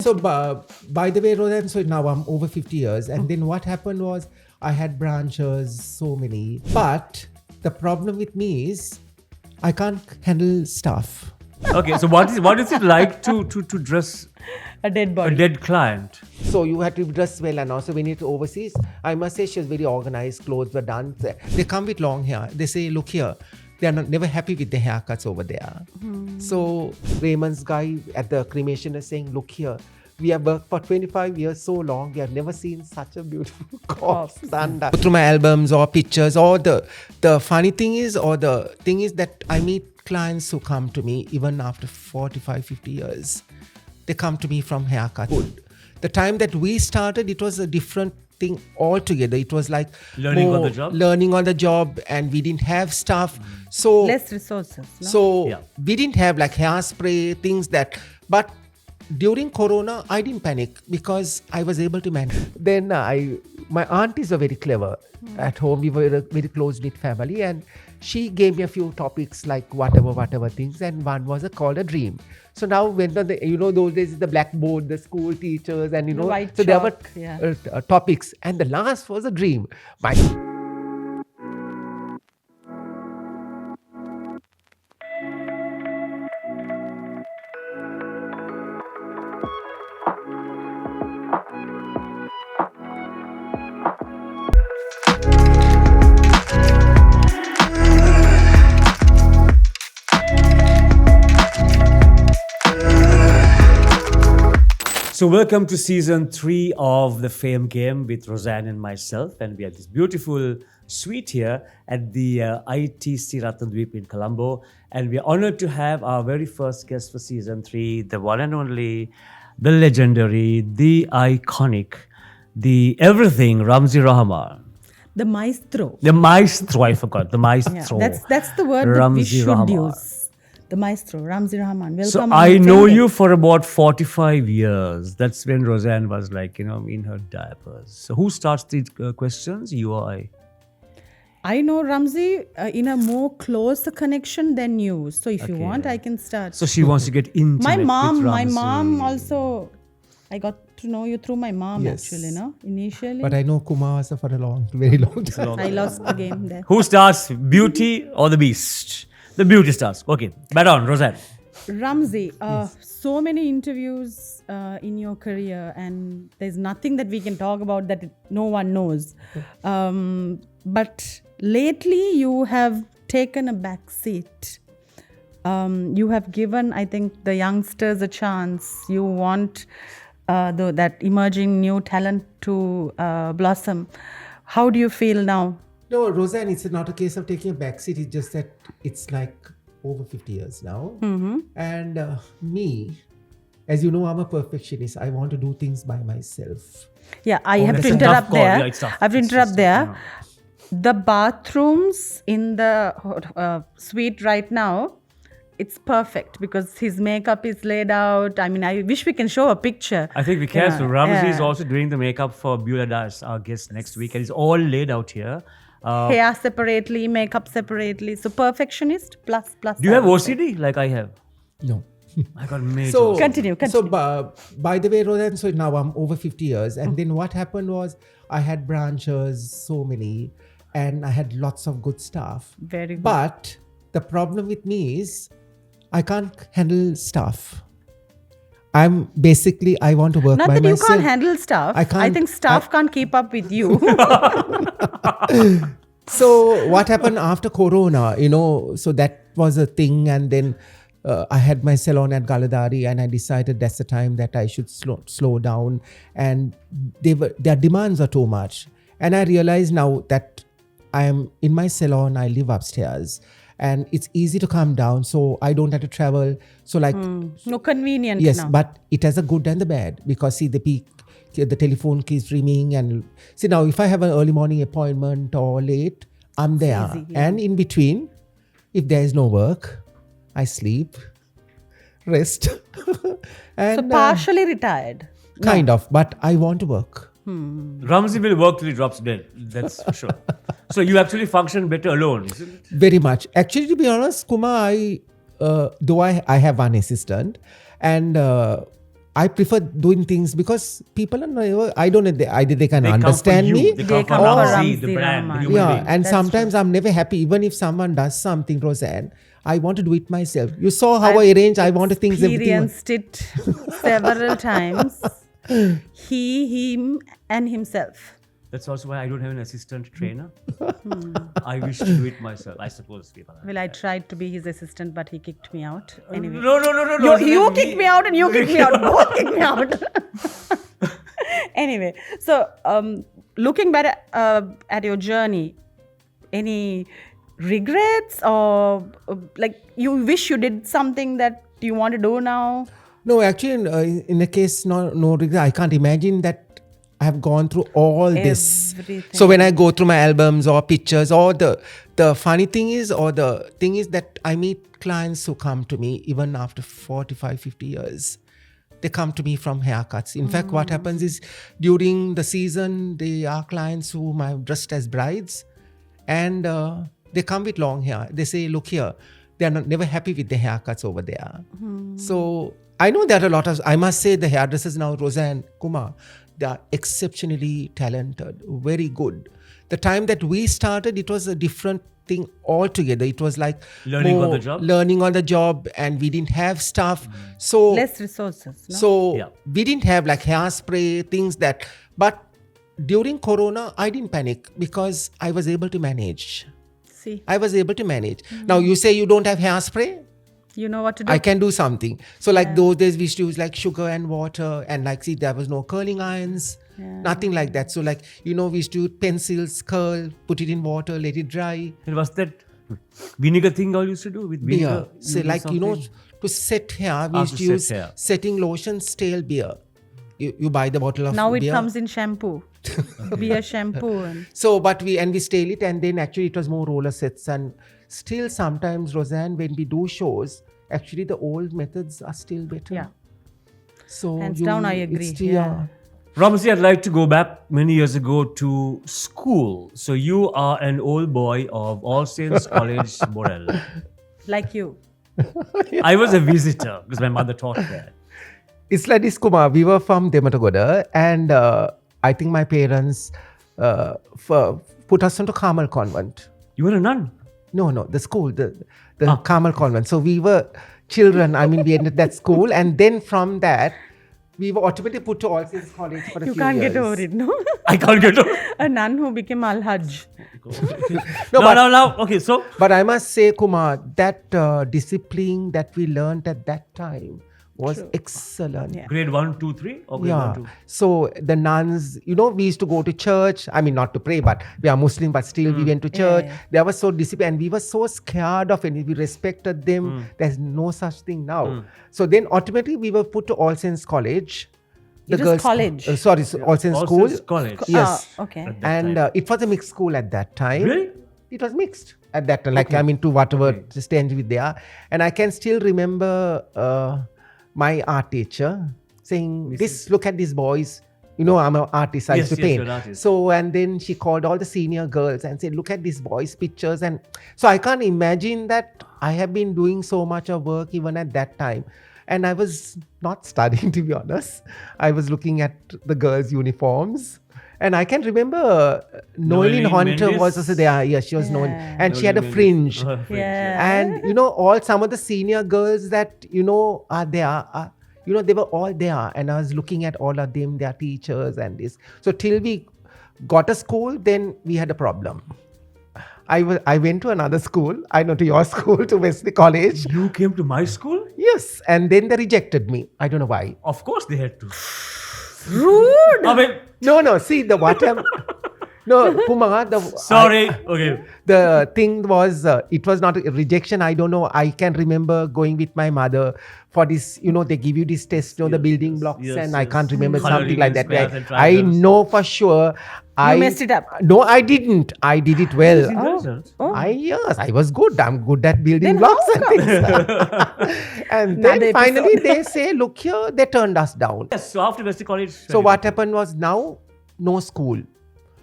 So, by the way, Rozanne, so now I'm over 50 years. And then what happened was I had branches, so many. But the problem with me is I can't handle stuff. Okay, so what is it like to dress A dead body. a dead client? So you had to dress well, and also when you're overseas, I must say she was very organized, clothes were done. They come with long hair. They say, look here. They are never happy with the haircuts over there. So Raymond's guy at the cremation is saying, look here. We have worked for 25 years so long. We have never seen such a beautiful corpse done. Through my albums or pictures, or the funny thing is, or the thing is that I meet clients who come to me even after 45, 50 years. They come to me from haircut. Good. The time that we started, it was a different thing altogether. It was like Learning on the job? Learning on the job, and we didn't have stuff. So Less resources. No? so Yeah. we didn't have like hairspray, things that. But during Corona, I didn't panic because I was able to manage. Then my aunties were very clever. At home, we were a very close-knit family, and she gave me a few topics like whatever things, and one was called a dream. So now when those days the blackboard, the school teachers, and The white so there were chalk, yeah. topics, and the last was a dream. So welcome to season 3 of the Fame Game with Rozanne and myself, and we have this beautiful suite here at the ITC Ratnadweep in Colombo, and we are honored to have our very first guest for season 3, the one and only, the legendary, the iconic, the everything Ramzi Rahaman. The maestro. The maestro, I forgot, the maestro. Yeah, that's the word that we Ramzi should Rahaman. use. The maestro, Ramzi Rahaman. Welcome. So on I the know Fame you Game. for about 45 years. That's when Rozanne was like, in her diapers. So who starts the questions? You or I? I know Ramzi in a more closer connection than you. So if you Okay. want, I can start. So she wants to get intimate my with mom Ramzi. also, I got to know you through my mom Yes. actually, no? Initially. But I know Kumar for a very long time. I lost the game there. Who starts, Beauty or the Beast? The Beauty starts. Okay, back on, Rozanne. Ramzi, so many interviews in your career, and there's nothing that we can talk about that no one knows. But lately, you have taken a back seat. You have given, I think, the youngsters a chance. You want that emerging new talent to blossom. How do you feel now? No, Rozanne, it's not a case of taking a backseat. It's just that it's like over 50 years now. And me, as you know, I'm a perfectionist. I want to do things by myself. Yeah, I have that's to a tough interrupt call. there. Yeah, it's tough. I have to It's interrupt just, there. The bathrooms in the suite right now, it's perfect because his makeup is laid out. I mean, I wish we can show a picture. I think we can. So Ramzi is yeah. also doing the makeup for Diasz, our guest next week, and it's all laid out here. Hair separately, makeup separately. So perfectionist plus. Do you have I would say. OCD like I have? No. I got major. So Continue. So by the way, Rozanne, so now I'm over 50 years. And then what happened was I had branches, so many, and I had lots of good stuff. Very good. But the problem with me is I can't handle stuff. I want to work Not by that you myself. can't handle stuff. I can't- I think staff can't keep up with you. So what happened after Corona, so that was a thing. And then I had my salon at Galadari, and I decided that's the time that I should slow down. And their demands are too much. And I realize now that I am in my salon, I live upstairs. And it's easy to come down, so I don't have to travel. So like, No convenient yes, now. but it has a good and the bad, because see the telephone keeps ringing, and see now if I have an early morning appointment or late, I'm there. easy, yeah. And in between, if there is no work, I sleep, rest. And So partially retired. kind of, but I want to work. Ramzi will work till he drops dead. That's for sure. So you actually function better alone, isn't it? Very much. Actually, to be honest, Kumar, though I have one assistant, and I prefer doing things because people are never, I don't know, either they can They come for understand you. me. They They come for come for Ramzi, the Ramzi brand, the Rahaman. human Yeah, being. and That's sometimes I'm never happy, even if someone does something, Rozanne. I want to do it myself. You saw how I arrange. I want to things everything. Experienced it several times. He, him, and himself. That's also why I don't have an assistant trainer. I wish to do it myself, I suppose. Well, I tried to be his assistant, but he kicked me out. Anyway. No. You kicked me out and you kicked me out. Both kicked me out. Anyway, so looking back at your journey, any regrets or like you wish you did something that you want to do now? No, actually, in the case, no regret. I can't imagine that I have gone through all this. Everything. So when I go through my albums or pictures, or the funny thing is, or the thing is that I meet clients who come to me even after 45, 50 years. They come to me from haircuts. In fact, what happens is during the season, they are clients whom I've dressed as brides, and they come with long hair. They say, look here, they are never happy with the haircuts over there. So I know there are a lot of, I must say the hairdressers now, Rozanne, Kumar, they are exceptionally talented, very good. The time that we started, it was a different thing altogether. It was like Learning on more the job? learning on the job, and we didn't have stuff. So Less resources, no? so Yeah. we didn't have like hairspray, things that. But during Corona, I didn't panic because I was able to manage. See, I was able to manage. Now you say you don't have hairspray? you know what to do. I can do something. So like those days we used to use like sugar and water, and like see there was no curling irons, nothing like that. So like, we used to use pencils, curl, put it in water, let it dry. And was that vinegar thing all used to do with vinegar? Beer. So like, to set hair, we used to to use set hair. setting lotion, stale beer. You buy the bottle of Now it beer. comes in shampoo. Beer shampoo. And So, but we stale it, and then actually it was more roller sets. And still sometimes, Rozanne, when we do shows, actually the old methods are still better. yeah. So Hands down, I agree. it's still- Yeah. Ramzi, I'd like to go back many years ago to school. So you are an old boy of All Saints College, Morel. Like you. I was a visitor because my mother taught there. It's like this, Kumar. We were from Dematagoda, and I think my parents put us into Carmel Convent. You were a nun. No, the school, the Carmel Convent. So we were children. We entered that school, and then from that, we were automatically put to All Saints College for a You few can't years. get over it, no? I can't get over. A nun who became Al-Hajj. No. Okay, so But I must say, Kumar, that discipline that we learned at that time was excellent. Yeah. grade 1, 2, 3 or grade 1, 2? So the nuns, we used to go to church. Not to pray, but we are Muslim, but still we went to church. yeah. They were so disciplined, and we were so scared of it. We respected them. There's no such thing now. So then automatically we were put to All Saints College. It was college? All Saints All School. Saints College. Yes. Ah, okay. And it was a mixed school at that time. Really? It was mixed at that time. Like, to whatever stage we there. And I can still remember my art teacher saying, look at these boys. I'm an artist. I used to Yes, paint. you're an artist. So, and then she called all the senior girls and said, look at these boys' pictures. And so I can't imagine that I have been doing so much of work even at that time. And I was not studying, to be honest. I was looking at the girls' uniforms. And I can remember Noeline Hunter Mendes? was also there. Yes, she was known. And she had a Noeline fringe. Mendes. Yeah. And all some of the senior girls that are there, they were all there, and I was looking at all of them, their teachers and this. So till we got a school, then we had a problem. I went to another school, to your school, to Wesley College. You came to my school? Yes, and then they rejected me. I don't know why. Of course they had to. Rude. I mean, No, see the what happened. No, Kumar, sorry. Okay. the thing was, it was not a rejection. I don't know. I can remember going with my mother for this, they give you this test, the building blocks, yes, and I yes. can't remember Coloring something like in that. squares and I triangles. know for sure. I messed it up. No, I didn't. I did it well. Results. Oh. Yes, I was good. I'm good at building Then blocks how and things. And Another then finally episode. they say, look here, they turned us down. Yes, so after Wesley College. So what happened was now, no school.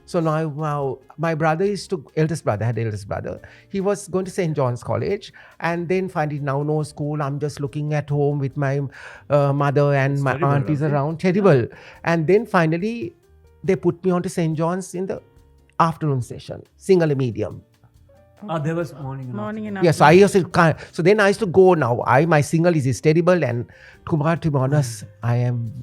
So now my eldest brother. He was going to St. John's College, and then finally now no school. I'm just looking at home with my mother and my terrible, aunties Ramzi. around. Terrible. And then finally they put me onto St. John's in the afternoon session, single medium. There was morning and Morning and Yes, I used to. So then I used to go now. My single is terrible, and Kumar, to be honest, I am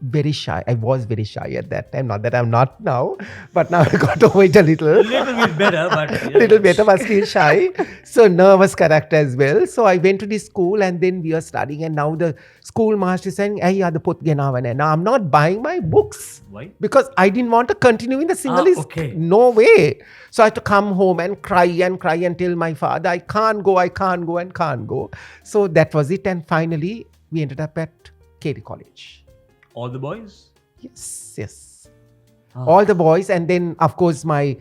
very shy. I was very shy at that time. Not that I'm not now, but now I got over it a little. little bit better, but Little better, but still shy. So nervous character as well. So I went to this school, and then we are studying, and now the school master is saying, "Hey, the put genavan." Now I'm not buying my books. Why? Because I didn't want to continue in the single. Okay. No way. So I had to come home and cry and tell my father, I can't go. So that was it. And finally, we ended up at Katy College. All the boys? Yes. All the boys. And then, of course, I,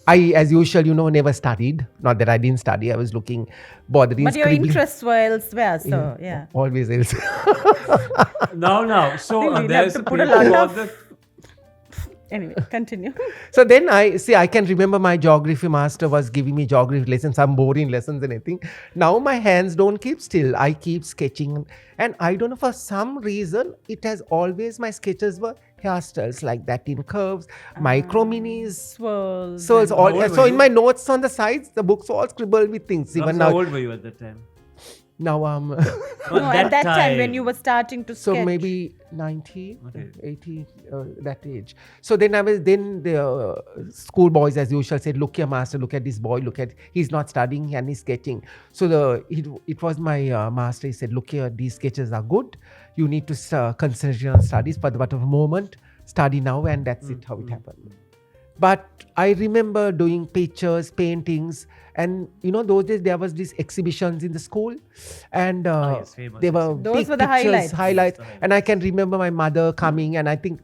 as usual, never studied. Not that I didn't study. I was bothering. But your scribbling. interests were elsewhere, so yeah. Always else. Now. So We'll have there's to a put a paper lot for of- the... Anyway, continue. So then I can remember my geography master was giving me geography lessons, some boring lessons and everything. Now my hands don't keep still. I keep sketching. And I don't know, for some reason, it has always, my sketches were hairstyles like that in curves, micro minis. Swirls. So it's and- all. How old So were in you? my notes on the sides, the books all scribbled with things. Even Ramzi, now, how old were you at that time? now No, at that time when you were starting to So sketch. maybe 90, Okay. 80, that age. So then the school boys as usual said, look here master, look at this boy, he's not studying and he's sketching. So it was my master, he said, look here, these sketches are good. You need to concentrate on studies for the moment, study now, and that's it, how it happened. But I remember doing pictures, paintings, and those days there was these exhibitions in the school, and yes, famous they were Those big were the pictures, highlights. and I can remember my mother coming, and I think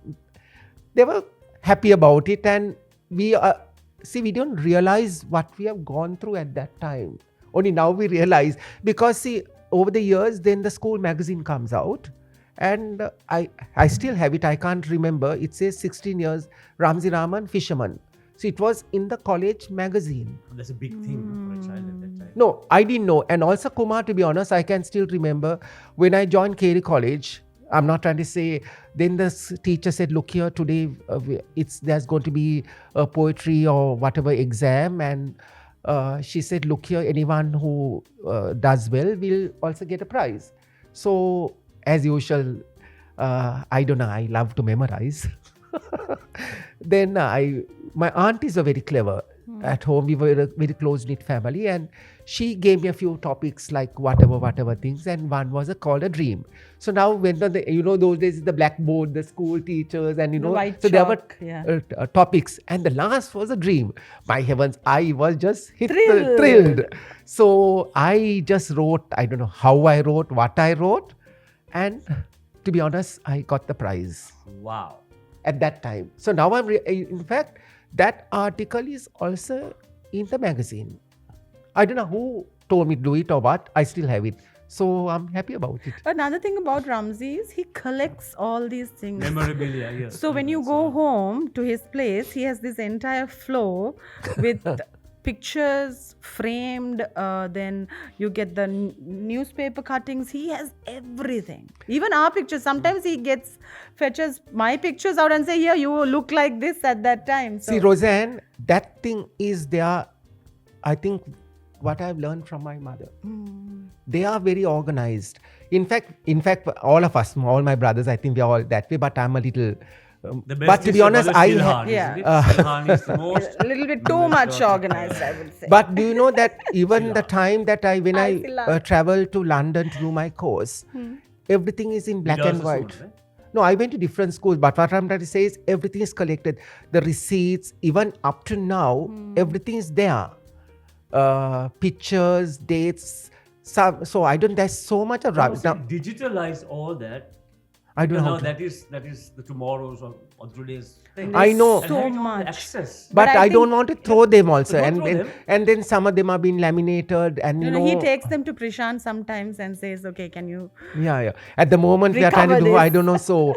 they were happy about it, and we don't realize what we have gone through at that time. Only now we realize, because over the years, then the school magazine comes out. And I still have it. I can't remember. It says 16 years, Ramzi Rahaman, fisherman. So it was in the college magazine. That's a big thing for a child at that time. No, I didn't know. And also Kumar, to be honest, I can still remember when I joined Katy College. I'm not trying to say. Then the teacher said, "Look here, today there's going to be a poetry or whatever exam." And she said, "Look here, anyone who does well will also get a prize." So as usual, I don't know, I love to memorize. Then my aunties are very clever. At home, we were a very close-knit family, and she gave me a few topics like whatever things, and one was called a dream. So now when those days the blackboard, the school teachers, and The white so there were chalk, yeah. topics, and the last was a dream. My heavens, I was just Thrilled. thrilled. So I just wrote, I don't know how I wrote, what I wrote, and to be honest, I got the prize Wow. at that time. So now in fact, that article is also in the magazine. I don't know who told me to do it or what. I still have it. So I'm happy about it. Another thing about Ramzi is he collects all these things. Memorabilia, yes. So when you go home to his place, he has this entire floor with pictures framed. Then you get the newspaper cuttings. He has everything. Even our pictures. Sometimes he fetches my pictures out and say, "Here, you look like this at that time." So See, Rozanne, that thing is there. I think what I've learned from my mother. They are very organized. In fact, all of us, all my brothers, I think we are all that way. But I'm a little. The best But to is be your honest, mother, I Silhan, Yeah. isn't it? Silhan is the most... a little bit too much organized, I would say. But do you know that even the time that when I Silva. traveled to London to do my course, everything is in black Diasz and white. also, right? No, I went to different schools, but what I'm trying to say is everything is collected. The receipts, even up to now, everything is there. Pictures, dates. So I don't. There's so much of rubbish. Now Digitalize all that. I don't know Now how to. that is the tomorrow's or today's thing. I know. And So having all the much. access. But I I think- don't want to throw them also, Don't and throw then them. and then some of them are being laminated, and you know. He takes them to Prashant sometimes and says, "Okay, can you?" Yeah. At the moment we are trying to Recover do, I this. don't know. So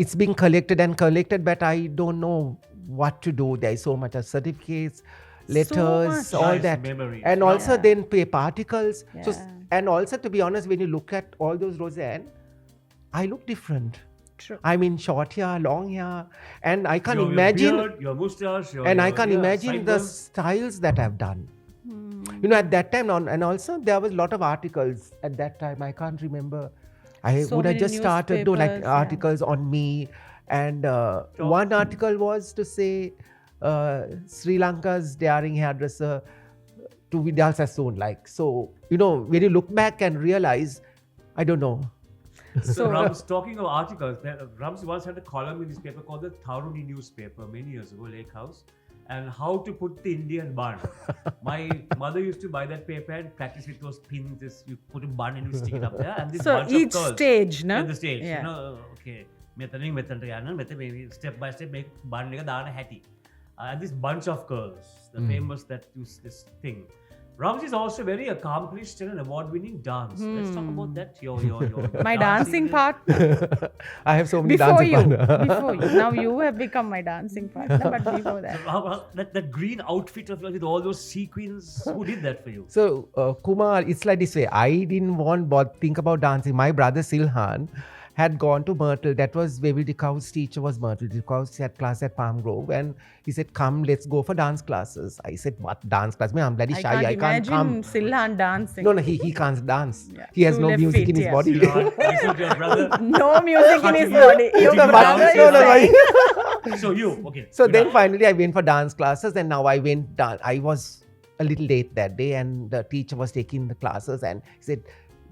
it's being collected, but I don't know what to do. There is so much of certificates, letters, all Nice that. memories. And also Yeah. then paper articles. So, Yeah. and also to be honest, when you look at all those Rozanne, I look different. True. I'm in short hair, long hair, and I can Your imagine, beard, your moustache, and I can imagine the sideburns. styles that I've done. Hmm. You know, at that time, and also there was a lot of articles at that time. I can't remember. I So would have many just started to like newspapers, yeah. articles on me, and one article was to say Sri Lanka's daring hairdresser to be Diasz as soon. Like, so you know, when you look back and realize, I don't know. So Rams, talking of articles, Rams once had a column in this paper called the Tharuni newspaper many years ago, Lake House, and how to put the Indian bun. My mother used to buy that paper and practice with those pins. You put a bun and you stick it up there, and this So bunch each of curls. stage, no? At the stage, Yeah. you know, okay. මෙතනින් යන මෙතන step by step make bun එක දාන හැටි. And this bunch of curls, the famous that use this thing. Ramzi is also very accomplished and an award-winning dance. Let's talk about that. Your My dancing partner. I have so many Before dancing you. partners. Before you. Now you have become my dancing partner, but before that. That green outfit of yours with all those sequins, who did that for you? So, Kumar, it's like this way. I didn't think about dancing. My brother Silhan had gone to Myrtle. That was Waverly Dicow's teacher was Myrtle. Dicaw had class at Palm Grove, and he said, "Come, let's go for dance classes." I said, "What dance class? I'm bloody shy. I can't come." imagine Silhan dancing. No, he can't dance. Yeah. He has Two no left music feet, in his yeah. body. Listen to your brother. No music in his body. Your No, brother no, is no, saying- So you, okay. So good then enough. finally I went for dance classes, and now I went I was a little late that day, and the teacher was taking the classes, and he said,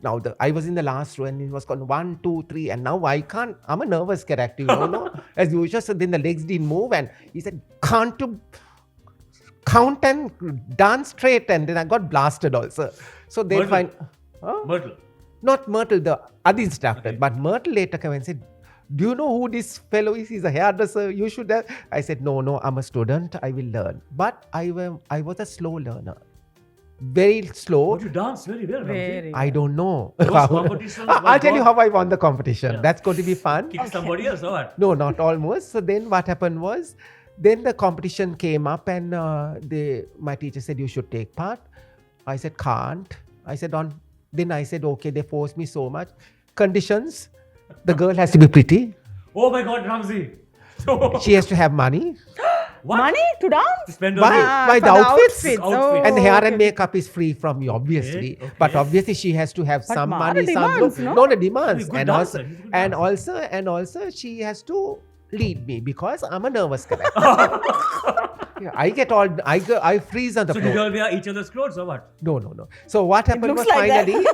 now I was in the last row, and it was called 1, 2, 3, and now I can't. I'm a nervous character, you know, as usual. So then the legs didn't move, and he said, "Can't to count and dance straight," and then I got blasted also. So then Myrtle. Myrtle. not Myrtle, the other instructor, Okay. but Myrtle later came and said, "Do you know who this fellow is? He's a hairdresser. You should have." I said, No, I'm a student. I will learn. But I was a slow learner. Very slow. But you dance very well, Ramzi. Very. I don't know. Those competitions I'll were tell you gone. how I won the competition. Yeah. That's going to be fun. Kick somebody else or what? No, not almost. So then what happened was, then the competition came up, and my teacher said, "You should take part." I said, "Can't." I said, Then I said, "Okay." They forced me so much. Conditions: the girl has to be pretty. Oh my God, Ramzi. She has to have money. What? Money to dance? Spend Why? on you. By for the outfits. Outfits. Oh, And hair okay. and makeup is free from you, obviously. Okay. But obviously, she has to have But some Mara money, some demands, look. no? The demands, He's a good and dancer. also, He's a good and dancer. also, she has to lead me because I'm a nervous character. Yeah, I freeze on the So did you floor. all wear each other's clothes or what? No. So what happened was looks like that. finally,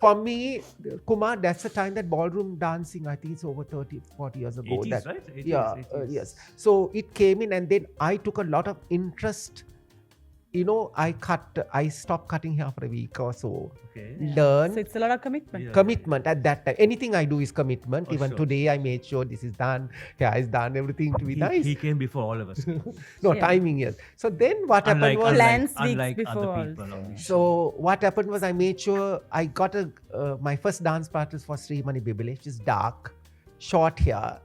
for me, Kumar, that's the time that ballroom dancing, I think it's over 30, 40 years ago. 80s, right? 80s, Yeah, 80s. yes. So it came in, and then I took a lot of interest. You know, I stopped cutting hair for a week or so. Okay. Learn. So it's a lot of commitment. Yeah. Commitment at that time. Anything I do is commitment. For Even sure. today, I made sure this is done. Hair is done. Everything to be nice. He came before all of us. No, Yeah. timing, yes. So then what happened was... Plans weeks unlike before other people. also. obviously. So what happened was I made sure I got my first dance partner for Sri Bibile. She's dark, short hair,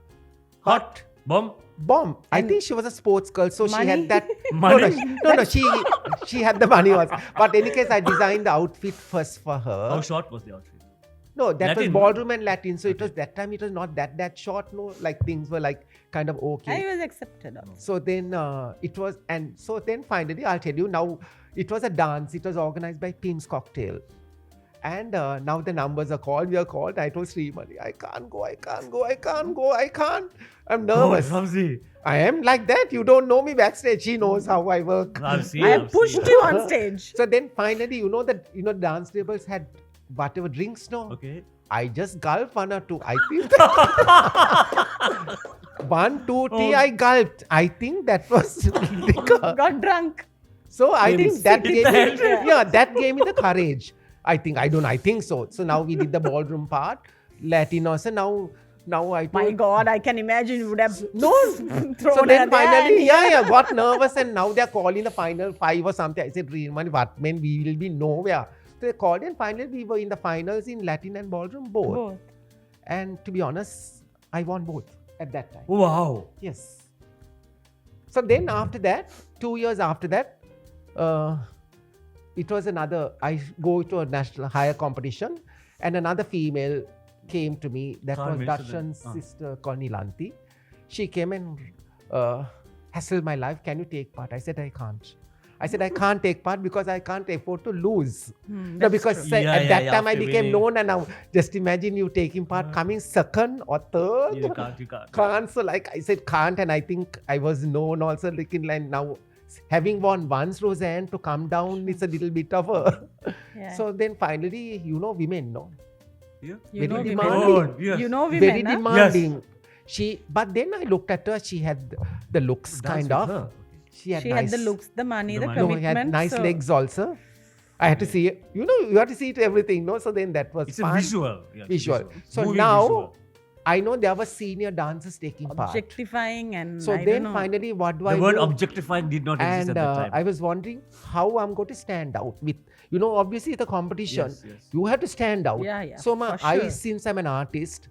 Hot. Bomb. bomb. I think she was a sports girl, so she Money? had that. Money? No, she had the money also. But in any case, I designed the outfit first for her. How short was the outfit? No, that Latin? was ballroom and Latin. So it was that time. It was not that short. No, like things were like kind of okay. I was accepted also. So then it was, and so then finally, I'll tell you now, it was a dance. It was organized by Pim's Cocktail. And now the numbers are called. We are called. I told Srimani, I can't go. I'm nervous. Oh, Ramzi. I am like that. You don't know me backstage. She knows how I work. I've seen. I I've have pushed seen. you on stage. So then finally, dance tables had whatever drinks, no? Okay. I just gulped 1 or 2. I think 1, 2 tea, I gulped. I think that was liquor. Got drunk. So I Maybe think that sit gave in me, the hand. yeah, that gave me the courage. I think so. So now we did the ballroom part, Latin also. Now I My told, God, I can imagine you would have no. thrown So her then there. finally, got nervous, and now they're calling the final 5 or something. I said, "Really, what, man, we will be nowhere." So they called, and finally we were in the finals in Latin and ballroom both. Both. And to be honest, I won both at that time. Wow. Yes. So then after that, 2 years after that, it was another, I go to a national higher competition and another female came to me. That Can't was mention Darshan's sister called Nilanti. She came and hassled my life. Can you take part? I said, I can't. I said, I can't take part because I can't afford to lose. No, because at that time I after became winning. known, and now just imagine you taking part, coming second or third. You can't. Can't. So like I said, can't, and I think I was known also. Like in line now, having won once, Rozanne, to come down is a little bit of a. Yeah. So then finally, women, no, Yeah. You know very women. demanding. Oh, yes. You know women, very huh? demanding. But then I looked at her. She had the looks, Dance kind with of. her. She had the looks, the money, the money. No, commitment. he had nice so legs also. I had to see it. You have to see it everything, no? So then that was It's fun. a visual. Yeah, it's Visual. So Movie now visual. I know there were senior dancers taking part. objectifying and So I then don't know. finally, what do The I word do? objectifying did not exist And at that time. I was wondering how I'm going to stand out with, obviously the competition. Yes. You have to stand out. Yeah, So for sure. since I'm an artist,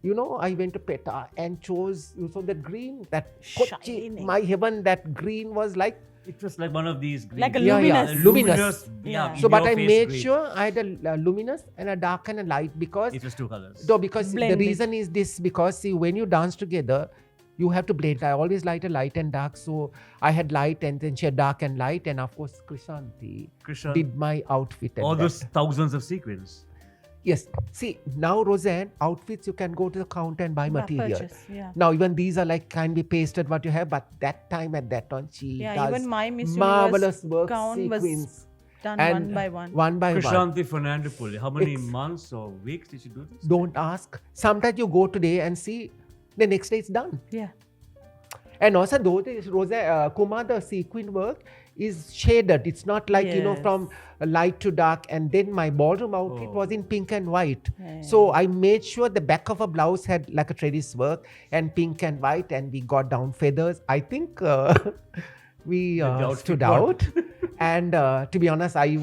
I went to PETA and chose, that green, that Kochi, Shining. my heaven, that green was like, It was like one of these green. Like a Yeah, yeah. luminous. Luminous. Yeah. in so but your I face made green. sure I had a luminous and a dark and a light because It was two colors. No, because Blend the it. reason is this, because see, when you dance together, you have to blend. I always light a light and dark. So I had light and then she had dark and light. And of course, Krishanti Krishan, did my outfit. at all that. those thousands of sequins. Yes. See, now Rozanne, outfits you can go to the counter and buy material. Purchase, yeah. Now even these are like can be pasted what you have, but that time at that time she Yeah, does even my Miss marvelous Universe work, gown was sequins. done And one by one. One by one. Krishanti Fernandopoulos. How many Ex- months or weeks did you do this? Don't ask. Sometimes you go today and see the next day it's done. Yeah. And also those days, Kumar, the sequin work is shaded. It's not like, Yes. from light to dark. And then my ballroom outfit was in pink and white. Yeah. So I made sure the back of a blouse had like a trellis work and pink and white. And we got down feathers. I think we outfit stood got- out. And to be honest, I,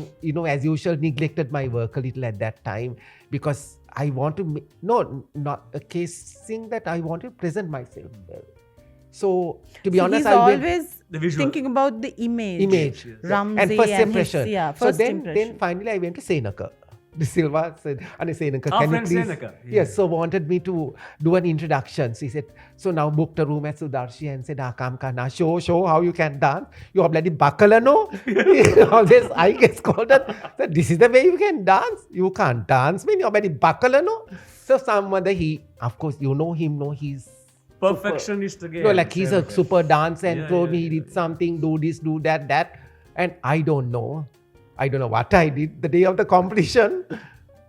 as usual, neglected my work a little at that time because I want to, not a case thing that I want to present myself well. So to be So honest, he's I went always The visual. thinking about the image. image Ramzi and first his- impression. yeah, So first then impression. finally I went to Senaka. The Silva said, Senaka, Our can you friend please? Senaka, yeah. Yes, so wanted me to do an introduction. So he said, so now booked a room at Sudarshi and said, come kana, show how you can dance. You are bloody buckler, no? Always I get scolded. So this is the way you can dance. You can't dance, man. You are bloody buckler, no? So of course, you know him, no? He's Perfectionist again. no, like he's a Senaka. super dancer and Yeah, told yeah, me he yeah. did something, do this, do that. And I don't know what I did the day of the competition.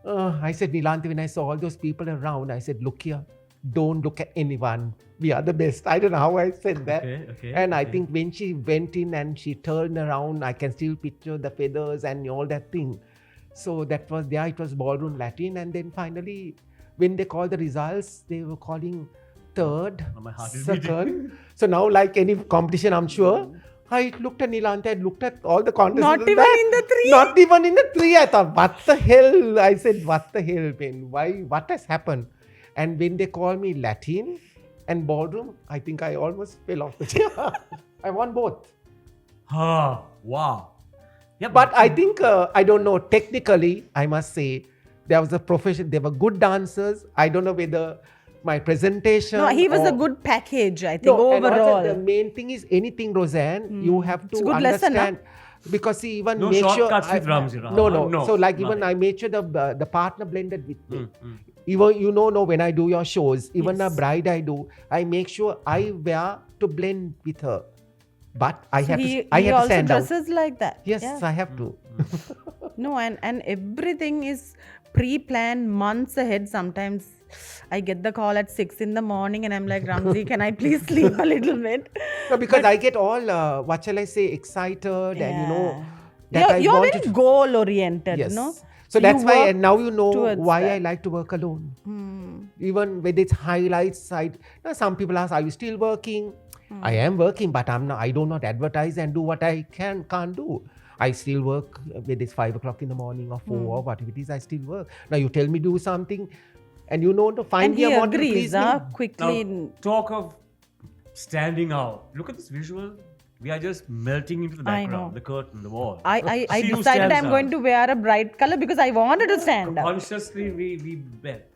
I said, Nilanti, when I saw all those people around, I said, look here, don't look at anyone. We are the best. I don't know how I said that. Okay, And I okay. think when she went in and she turned around, I can still picture the feathers and all that thing. So that was there. It was ballroom Latin. And then finally, when they called the results, they were calling third, My heart is second. So now, like any competition, I'm sure, I looked at Nilanti, I looked at all the contestants. Not and even that- in the three? Not even in the three. I thought, what the hell? I said, what the hell, man? Why? What has happened? And when they called me Latin and ballroom, I think I almost fell off the chair. I won both. Wow. Yeah, But I think, I don't know, technically, I must say, there was a profession, they were good dancers. I don't know whether my presentation. No, he was or- a good package, I think, No, and also overall. the main thing is anything, Rozanne, you have to It's a good lesson, understand. Because see, even No make sure. shortcuts with Ramzi Rahaman. No. No, So like even nothing. I made sure the partner blended with me. Even when I do your shows, even a Yes. bride I do, I make sure I wear to blend with her. But I have he to also stand out. dresses like that. Yes, Yeah. I have to. No, and everything is pre-planned months ahead. Sometimes I get the call at 6 in the morning and I'm like, Ramzi, can I please sleep a little bit? No, because I get all, what shall I say, excited and that You're I want very to. goal-oriented, Yes. no? So that's you why, work and now you know towards why I that. like to work alone. Even with its highlights side, some people ask, "Are you still working?" I am working, but I do not advertise and do what I can't do. I still work whether it's 5 o'clock in the morning or 4 or whatever it is. I still work. Now you tell me do something, and to find And he me a model, agrees, please me. quickly. Now, talk of standing out. Look at this visual. We are just melting into the I background, know. the curtain, the wall. I See who decided stands I'm out. going to wear a bright color because I wanted to stand out. Consciously, we bet.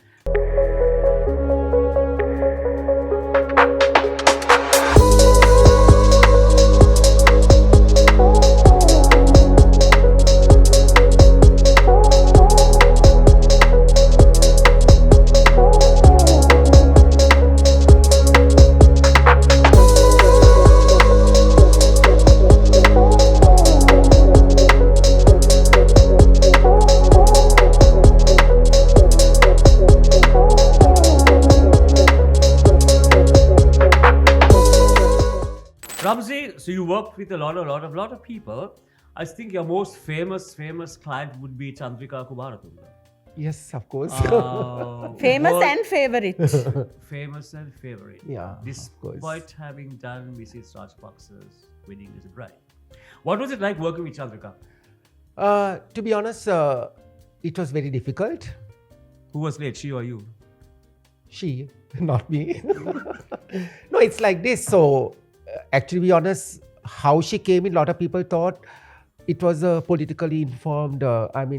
Ramzi, so you work with a lot of people. I think your most famous client would be Chandrika Kumaratunda. Yes, of course. Famous world- and favorite. Famous and favorite. Yeah, of course. Despite having done Mrs. Rajapaksa's Wedding as a Bride. What was it like working with Chandrika? To be honest, it was very difficult. Who was late, she or you? She, not me. No, it's like this. So, actually, to be honest, how she came in, a lot of people thought it was a politically informed,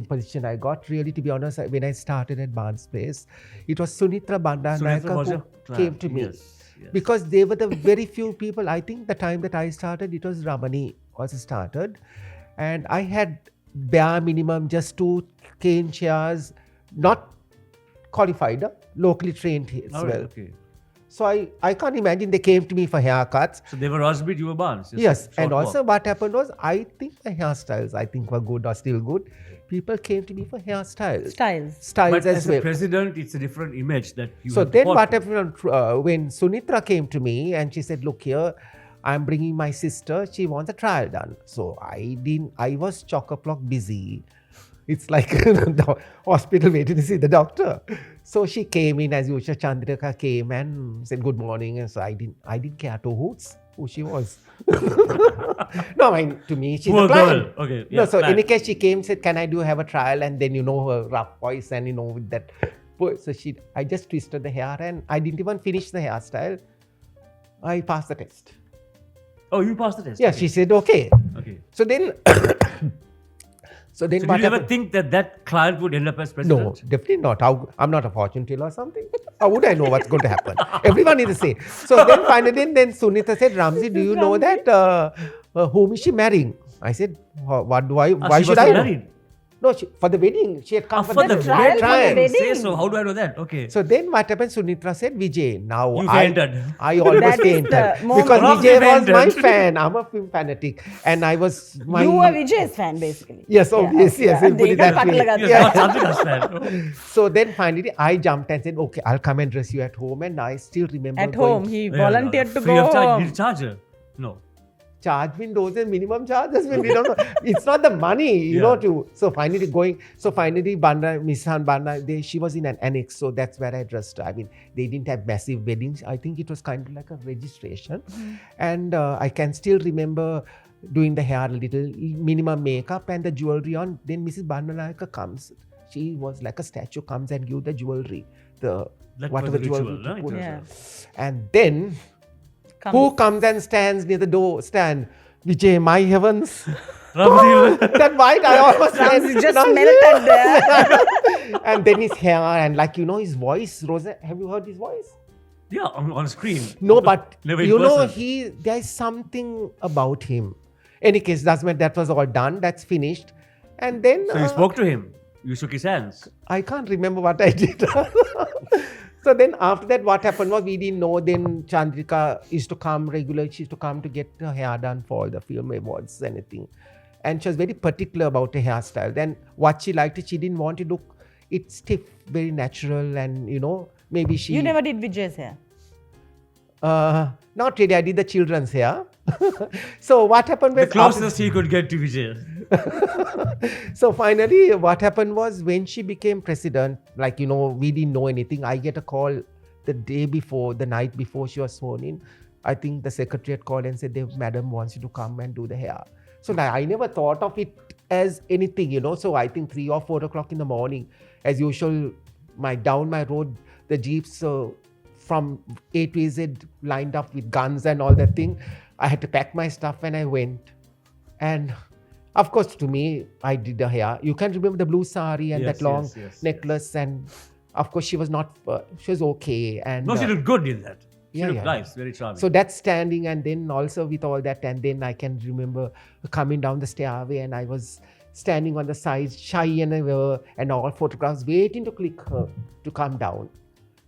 position I got. Really, to be honest, when I started at Barnes Place, it was Sunitra Sunitra Bandanayaka was who your came client, to me. yes. Because they were the very few people. I think the time that I started, it was Ramani also started. And I had bare minimum, just 2 cane chairs, not qualified, locally trained as All well. right, okay. So I can't imagine they came to me for haircuts. So they were Rosbit, you were Barnes. Yes, and short also walk. what happened was, I think the hairstyles, were good or still good. People came to me for hairstyles. Styles. But as as a well. president, it's a different image that you So have to then what portray. happened when Sunitra came to me and she said, look here, I'm bringing my sister. She wants a trial done. So I was chock-a-block busy. It's like the hospital waiting to see the doctor. So she came in as usual. Chandrika came and said good morning. And so I didn't care two hoots who she was. No, to me, she's Poor a client. girl. Okay, No, yeah, so in client. any case, she came, said, can I have a trial? And then, her rough voice and, with that. So I just twisted the hair and I didn't even finish the hairstyle. I passed the test. Oh, you passed the test? Yeah, Okay. she said, okay. Okay. So then, So did what you ever happened? think that client would end up as No, president? definitely not. I'm not a fortune teller or something. How would I know what's going to happen? Everyone is the same. So then finally, then Sunita said, Ramzi, do you know that whom is she marrying? I said, what do I? Why She should was I know? married. No, for the wedding. She had come For the trial for the wedding. wedding. Say so. How do I know that? Okay. So then what happened? Sunitra said, Vijay, now You I fainted. almost That is fainted. the moment. Because Ramzi Vijay was my fainted. fan. I'm a film fanatic. And I was my... You were Vijay's fan, basically. Yes, obviously. Yes, we'll put it that way. Yes, not Chandrika's fan. So then finally I jumped and said, okay, I'll come and dress you at home. And I still remember At going home, he Yeah, volunteered to free go of charge. home. Did you charge her? No. charge me those are minimum charges when we don't know. It's not the money, you know, so finally Miss Han Banda, she was in an annex, so that's where I dressed her. I mean, they didn't have massive weddings. I think it was kind of like a registration. And I can still remember doing the hair a little, minimum makeup and the jewelry on. Then Mrs. Bandanayaka comes. She was like a statue, comes and give the jewelry, whatever jewelry ritual, to put. Yeah. And then who comes and stands near the door stand? Vijay, my heavens. That white, I almost Ramzi just melted there. And then his hair and his voice. Rozanne, have you heard his voice? Yeah, on screen. No, but Never in person. there's something about him. Any case, that was all done. That's finished. And then So you spoke to him. You shook his hands. I can't remember what I did. So then after that, what happened was we didn't know. Then Chandrika used to come regularly. She used to come to get her hair done for the film awards, anything. And she was very particular about her hairstyle. Then what she liked, she didn't want to look it stiff, very natural, and maybe she. You never did Vijay's hair. Not really. I did the children's hair. So what happened The was closest he could get to Vijay. So finally, what happened was when she became president, we didn't know anything. I get a call the night before she was sworn in. I think the secretariat called and said, Madam wants you to come and do the hair. So now I never thought of it as anything, So I think 3 or 4 o'clock in the morning, as usual, down my road, the jeeps from A to Z lined up with guns and all that thing. I had to pack my stuff and I went. And of course, to me, I did the hair. You can remember the blue sari and that long necklace. And of course, she was okay. And No, she looked good in that. She Yeah, looked yeah. nice, very charming. so that's standing, and then also with all that, and then I can remember coming down the stairway, and I was standing on the side, shy and all photographs, waiting to click her to come down.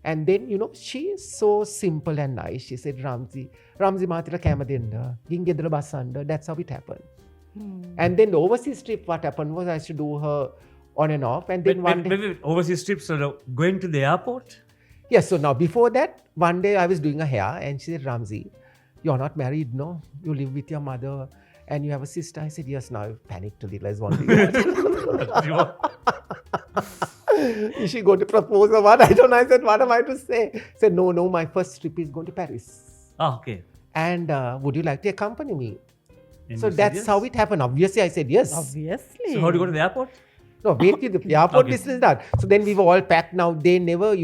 And then, she is so simple and nice. She said, Ramzi Matila Kamadinda, Gingedra Basanda. That's how it happened. And then the overseas trip, what happened was I used to do her on and off. And then one day. Wait, overseas trips, so going to the airport? Yes, so now before that, one day I was doing her hair and she said, Ramzi, you're not married, no? You live with your mother and you have a sister. I said, yes. Now I panicked a little as one thing. Is she going to propose or what? I don't know. I said, what am I to say? I said, no, my first trip is going to Paris. Ah, okay. And would you like to accompany me? And So you said that's yes? how it happened. Obviously, I said yes. Obviously. So how do you go to the airport? No, wait till the airport Okay. business is done. So then we were all packed. Now they never,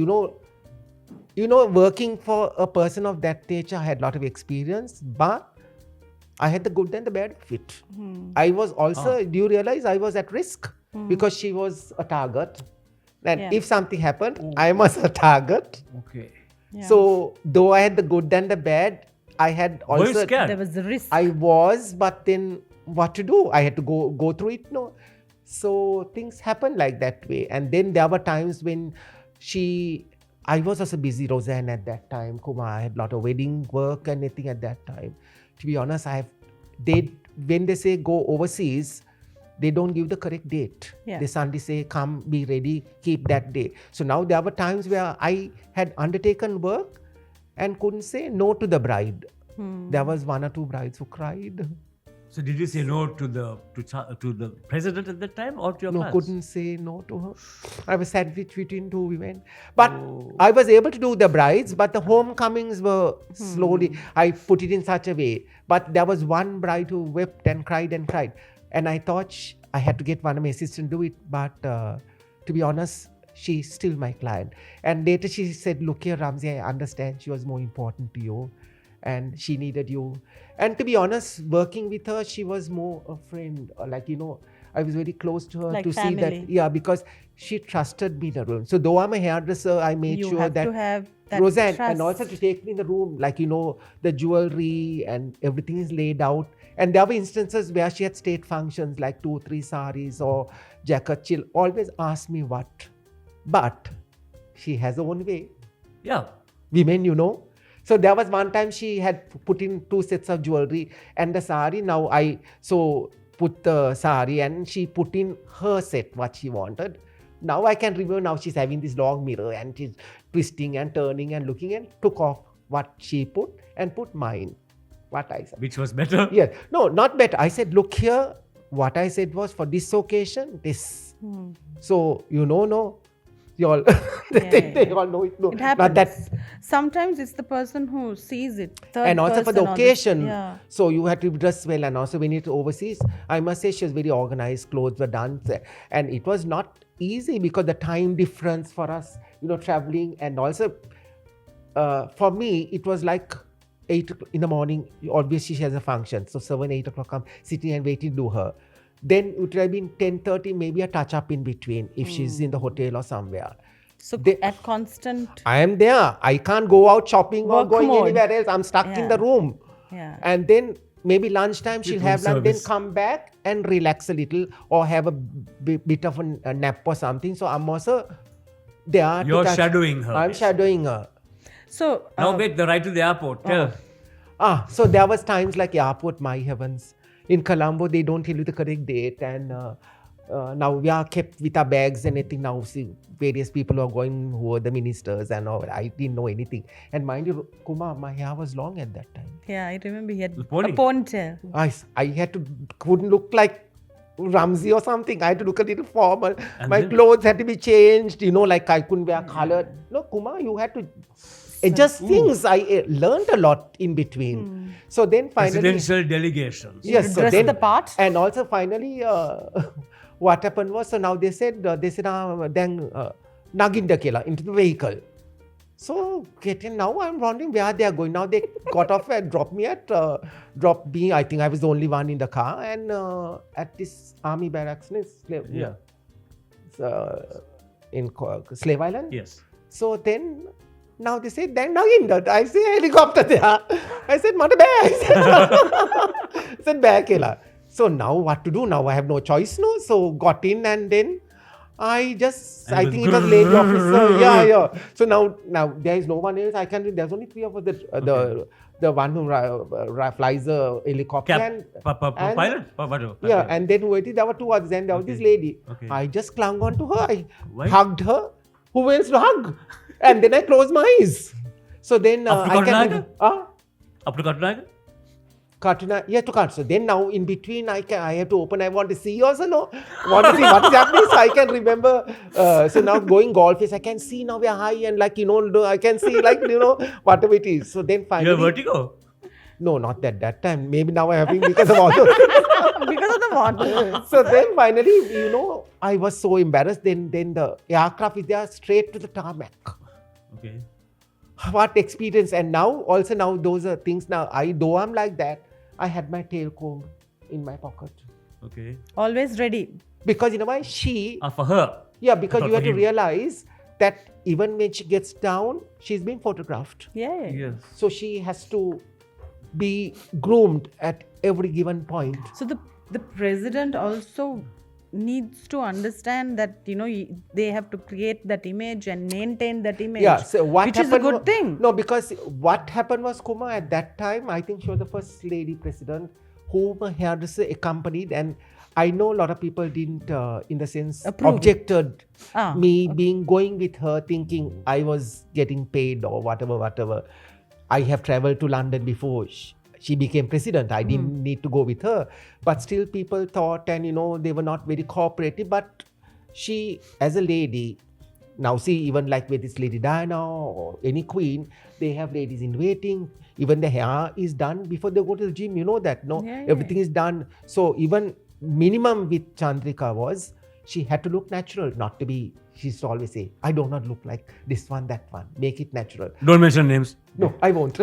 working for a person of that nature, I had a lot of experience, but I had the good and the bad of it. I was also, do you realize I was at risk? Because she was a target. And Yeah. if something happened, I was a target. Okay. Yeah. So though I had the good and the bad, I had Were you also, scared? There was a risk. I was, but then what to do? I had to go through it, no? So things happen like that way. And then there were times when I was also busy, Rozanne, at that time. Kumar, I had a lot of wedding work and everything at that time. To be honest, when they say go overseas, they don't give the correct date. Yeah. They suddenly say, come, be ready, keep that day. So now there were times where I had undertaken work and couldn't say no to the bride. There was one or two brides who cried. So did you say no to the president at that time or to your No, plans? couldn't say no to her. I was sandwiched between two women. But I was able to do the brides, but the homecomings were slowly, I put it in such a way. But there was one bride who wept and cried. And I thought I had to get one of my assistants to do it. But to be honest, she's still my client. And later she said, look here, Ramzi, I understand she was more important to you. And she needed you. And to be honest, working with her, she was more a friend. I was very close to her Like to see family. that. Yeah, because she trusted me in the room. So though I'm a hairdresser, I made You sure have that to have that Rozanne, trust. and also to take me in the room, the jewelry and everything is laid out. And there were instances where she had state functions like 2-3 saris or jacket. She'll always ask me what. But she has her own way. Yeah. Women, So there was one time she had put in 2 sets of jewelry and the sari. Now I put the sari and she put in her set, what she wanted. Now I can remember, now she's having this long mirror and she's twisting and turning and looking, and took off what she put and put mine, what I said. Which was better? Yes. No, not better. I said, look here, what I said was for this occasion, this. So, no. You all, they all know it. No, It not happens. that. Sometimes it's the person who sees it. Third And also for the person or occasion. Yeah. So you had to dress well. And also when it's overseas, I must say she was very organized. Clothes were done. And it was not easy because the time difference for us, traveling. And also for me, it was like 8 in the morning. Obviously she has a function. So 7, 8 o'clock, I'm sitting and waiting to do her. Then it would have been 10:30, maybe a touch up in between if she's in the hotel or somewhere. So They- at constant. I am there. I can't go out shopping or Work going mode. anywhere else. I'm stuck in Yeah. the room. Yeah. And then maybe lunchtime she'll With have room lunch, then service. come back and relax a little or have a bit of a nap or something. So I'm also there. to You're touch- shadowing her. I'm shadowing her. So Now wait, the ride to the airport. Tell. So there was times like airport, my heavens. In Colombo, they don't tell you the correct date. And now we are kept with our bags and everything. Now see, various people are going who are the ministers and all. I didn't know anything. And mind you, Kumar, my hair was long at that time. yeah, I remember he had The pony. a ponytail. I couldn't look like Ramzi or something. I had to look a little formal. And My then- clothes had to be changed, like I couldn't wear colored. No, Kumar, you had to adjust things. I learned a lot in between. So then finally, Presidential delegations. yes, so Dress then, the part. and also finally, what happened was, so now they said, then Naginda Kela into the vehicle. So now I'm wondering where they are going. Now they got off and dropped me. I think I was the only one in the car, and at this army barracks in Slave Island. Yes. So then, now they say, then now in that, I say helicopter there. I said, "Mata bag." I said, "Bag kela." So now what to do? Now I have no choice, no. So got in, and then I think it was lady officer. Yeah. So now there is no one else. There's only three of us. The one who flies a helicopter Pilot? Yeah, and then there were two others, and there was this lady. Okay. I just clung on to her. Why? Hugged her. Who wants to hug? And then I closed my eyes. So then Katrina, yeah, to cut. So then now in between I have to open. I want to see also, no. Want to see what is happening. So I can remember. So now going golf is I can see now we are high and I can see whatever it is. So then finally. You have vertigo? No, not that time. Maybe now I'm having because of auto. Because of the water. So then finally, I was so embarrassed. Then the aircraft is there straight to the tarmac. Okay. What experience. And now those are things now. Though I'm like that, I had my tail comb in my pocket. Okay. Always ready. Because why? She... for her? Yeah, because Not you have for to him. realize that even when she gets down, she's been photographed. Yeah. Yes. So she has to be groomed at every given point. So the president also needs to understand that they have to create that image and maintain that image. Yeah, so what which is a happened good thing. No, because what happened was Kumar at that time, I think she was the first lady president whom a hairdresser accompanied, and I know a lot of people didn't, in the sense, objected going with her, thinking I was getting paid or whatever. I have traveled to London before she became president. I didn't need to go with her. But still people thought, and they were not very cooperative. But she, as a lady, now see, even like with this Lady Diana or any queen, they have ladies in waiting. Even the hair is done before they go to the gym. You know that, no? Yeah. Everything is done. So even minimum with Chandrika was, she had to look natural, not to be, she used to always say, I do not look like this one, that one. Make it natural. Don't mention names. No, I won't.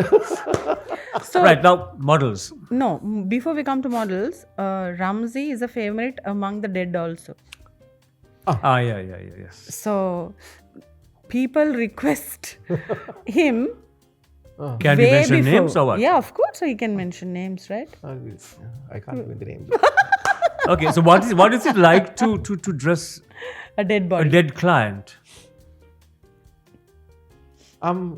So, Right, now models. No, before we come to models, Ramzi is a favorite among the dead also. Yes. So, people request him Can we way mention before. names or what? Yeah, of course he can mention names, right? I can't remember the name. Okay, so what is it like to dress A dead a body. dead client?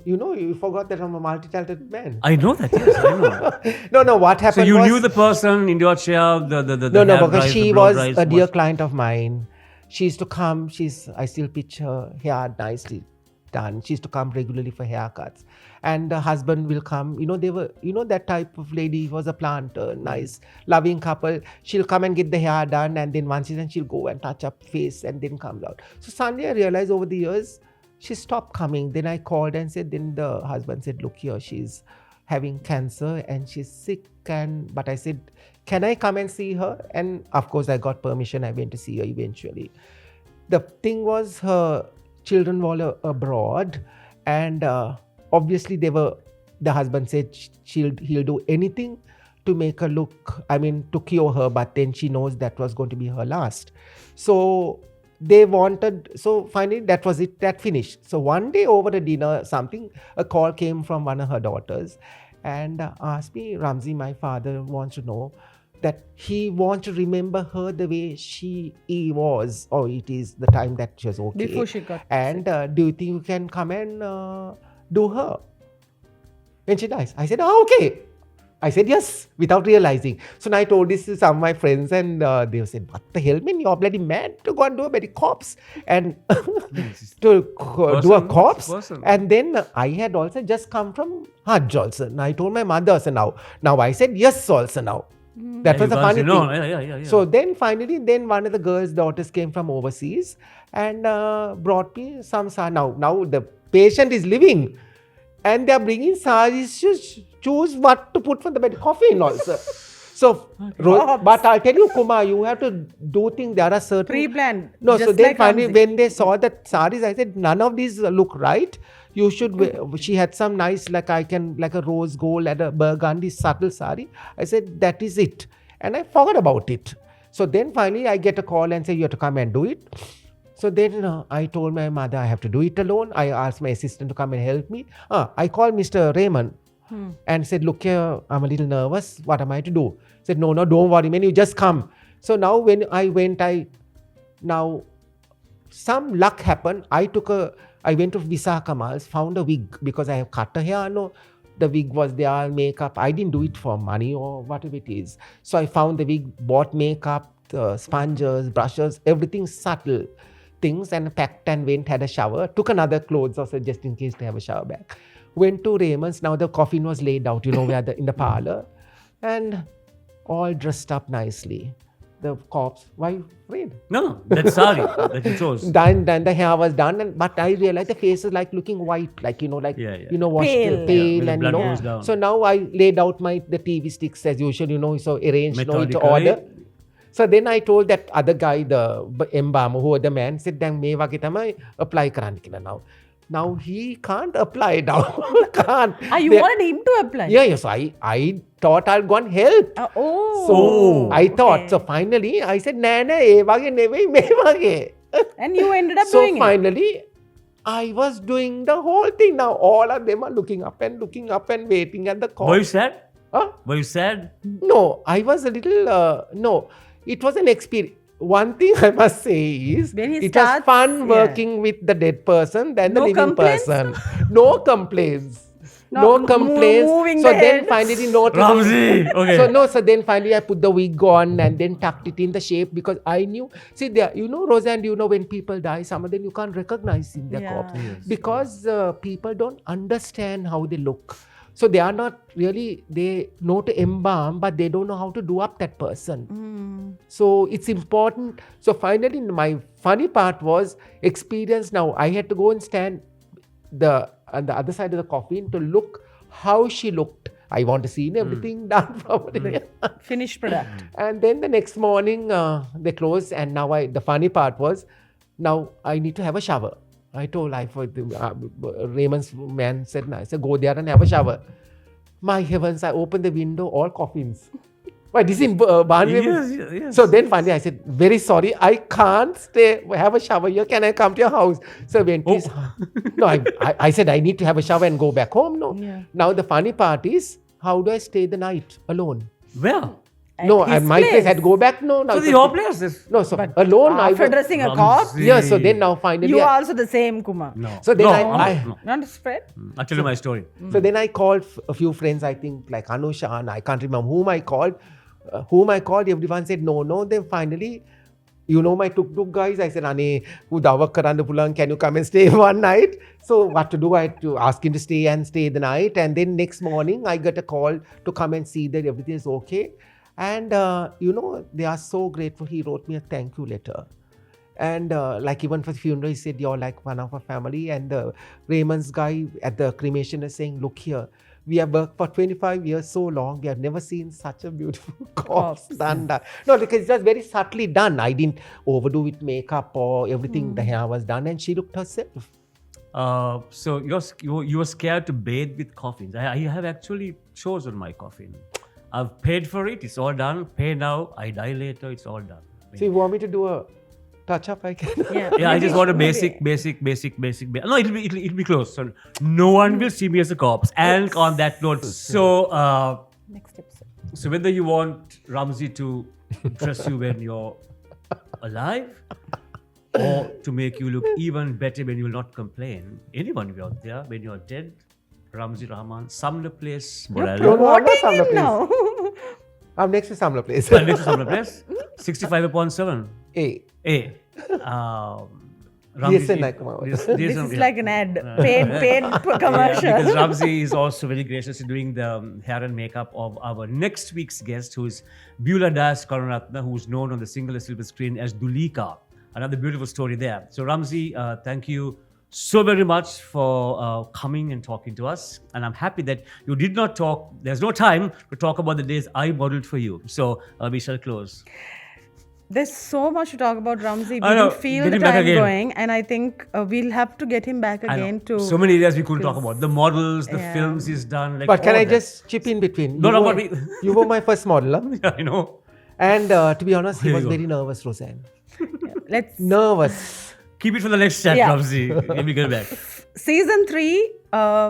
You forgot that I'm a multi-talented man. I know that, yes, I know. No, what So happened you was... knew the person in your chair, the No, hair because dries, she the blow was dries, a dear what- client of mine. She used to come, I still picture her hair nicely done. She used to come regularly for haircuts. And the husband will come, they were, that type of lady was a planter, nice, loving couple. She'll come and get the hair done, and then once she'll go and touch up face and then comes out. So Sunday I realized over the years, she stopped coming. Then I called and said, then the husband said, look here, she's having cancer and she's sick. But I said, can I come and see her? And of course I got permission. I went to see her eventually. The thing was, her children were abroad, and obviously the husband said he'll do anything to make her to cure her, but then she knows that was going to be her last. So finally that was it, that finished. So one day over a dinner, a call came from one of her daughters and asked me, Ramzi, my father wants to know that he wants to remember her the way she was, or it is the time that she was okay. Before she got And do you think you can come and do her when she dies? I said, okay. I said yes, without realizing. So now I told this to some of my friends, and they said, what the hell, man, you're bloody mad to go and do a bloody corpse and do a corpse. And then I had also just come from Hajj also. And I told my mother also now I said yes also now. That was a funny thing. Yeah. So then finally, one of the girls' daughters came from overseas and brought me some sari. Now the patient is living and they are bringing saris to choose what to put for the bed, coffin also. So, but I'll tell you, Kumar, you have to do things. There are certain... Pre-planned. No, just so then like finally, Ramzi. when they saw the saris, I said, none of these look right. You should wear, she had some nice, like a rose gold and a burgundy subtle sari. I said, that is it. And I forgot about it. So then finally I get a call and say, you have to come and do it. So then I told my mother I have to do it alone. I asked my assistant to come and help me. I called Mr. Raymond and said, look here, I'm a little nervous. What am I to do? Said, no, don't worry, man, you just come. So now when I went, now some luck happened. I went to Visa Kamal's, found a wig because I have cut her hair. No, the wig was there, makeup. I didn't do it for money or whatever it is. So I found the wig, bought makeup, sponges, brushes, everything subtle things, and packed and went, had a shower, took another clothes also just in case to have a shower back. Went to Raymond's. Now the coffin was laid out, where in the parlor, and all dressed up nicely. The corpse, why afraid? No, that's sorry that you chose. Then the hair was done, but I realized the face is like looking white, like washed pale, when the and blood goes down. So now I laid out the TV sticks as usual, so arranged into Methodically. order. So then I told that other guy, the embalmer, who was the man, said, "Then me wage tamai apply karan kila now." Now he can't apply now. Can't. You wanted him to apply? Yeah. So I thought I'll go and help. So I thought. okay. So finally I said, "Nana, e wage neveyi me wage." And you ended up So doing it. finally, I was doing the whole thing. Now all of them are looking up and waiting at the call. Were you sad? Huh? Were you sad? No, I was a little. No, it was an experience. One thing I must say is, When he it was starts, fun working with the dead person than the No living complaints? person. No complaints. Not No complaints. moving So the then head. finally, no. Ramzi! Okay. So then finally I put the wig on and then tucked it in the shape because I knew. See, there, Rozanne, when people die, some of them you can't recognize in their corpse because people don't understand how they look. So they are not really, they know to embalm, but they don't know how to do up that person. So it's important. So finally, my funny part was experience. Now I had to go and stand on the other side of the coffin to look how she looked. I want to see everything done properly. Finished product. And then the next morning, they closed. And now the funny part was, now I need to have a shower. I told Raymond's man said, I said, go there and have a shower. My heavens, I opened the window, all coffins. Why, this is in Barnway? Yes. So then finally I said, very sorry, I can't have a shower here. Can I come to your house? So when no, I said, I need to have a shower and go back home. No. Yeah. Now the funny part is, how do I stay the night alone? Where? No, his at my place, I had to go back. No, So your place is... No, so alone. After dressing a corpse, Yeah, so then now finally. you are also the same, Kumar. No. So then No. Not spread? I'll tell you my story. So then I called a few friends, I think like Anusha, and I can't remember whom I called. Everyone said no. Then finally, my tuk-tuk guys, I said, Ane, udawak karanda pulang, can you come and stay one night? So what to do? I had to ask him to stay the night. And then next morning, I got a call to come and see that everything is okay. And, they are so grateful. He wrote me a thank you letter. And like even for the funeral, he said, you're like one of our family. And Raymond's guy at the cremation is saying, look here, we have worked for 25 years so long. We have never seen such a beautiful corpse done. No, because it was very subtly done. I didn't overdo with makeup or everything. The hair was done and she looked herself. So you were scared to bathe with coffins. I have actually chosen my coffin. I've paid for it. It's all done. Pay now. I die later. It's all done. So you want me to do a touch-up? I can. Yeah, I just want a basic. No, it'll be close. So no one will see me as a corpse. And on that note, so Next episode. so whether you want Ramzi to dress you when you're alive, or to make you look even better when you will not complain, anyone out there when you're dead, Ramzi Rahaman, Samla Place, Morale. Promoting him now. I'm next to Samla Place. Next to Samla Place, 65/7. A. Ramzi, This is like an ad. Paid commercial. because Ramzi is also very gracious in doing the hair and makeup of our next week's guest, who is Diasz Karunaratne, who's known on the single and silver screen as Dulika. Another beautiful story there. So Ramzi, thank you so very much for coming and talking to us. And I'm happy that you did not talk. There's no time to talk about the days I modeled for you. So we shall close. There's so much to talk about Ramzi. We I know. didn't feel Get the him back time again. going, and I think we'll have to get him back I know. again to. So many areas we couldn't talk about. The models, the Yeah. films he's done. Like But can all I that. just chip in between? No, you, no, were, but you were my first model. Huh? I know. And to be honest, he Here was you go. very nervous, Rozanne. Let's Nervous. Keep it for the next chat, Yeah. Ramzi. Let me get back. Season 3,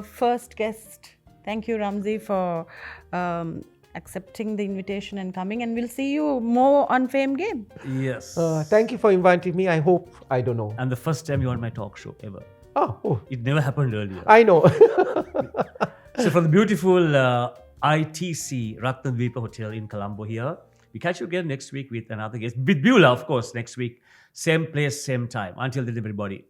first guest. Thank you, Ramzi, for accepting the invitation and coming. And we'll see you more on Fame Game. Yes. Thank you for inviting me. I hope, I don't know. And the first time you were on my talk show ever. Oh, It never happened earlier. I know. So from the beautiful ITC Ratnadweepa Hotel in Colombo here, we catch you again next week with another guest. With Beulah, of course, next week. Same place, same time. Until then, everybody.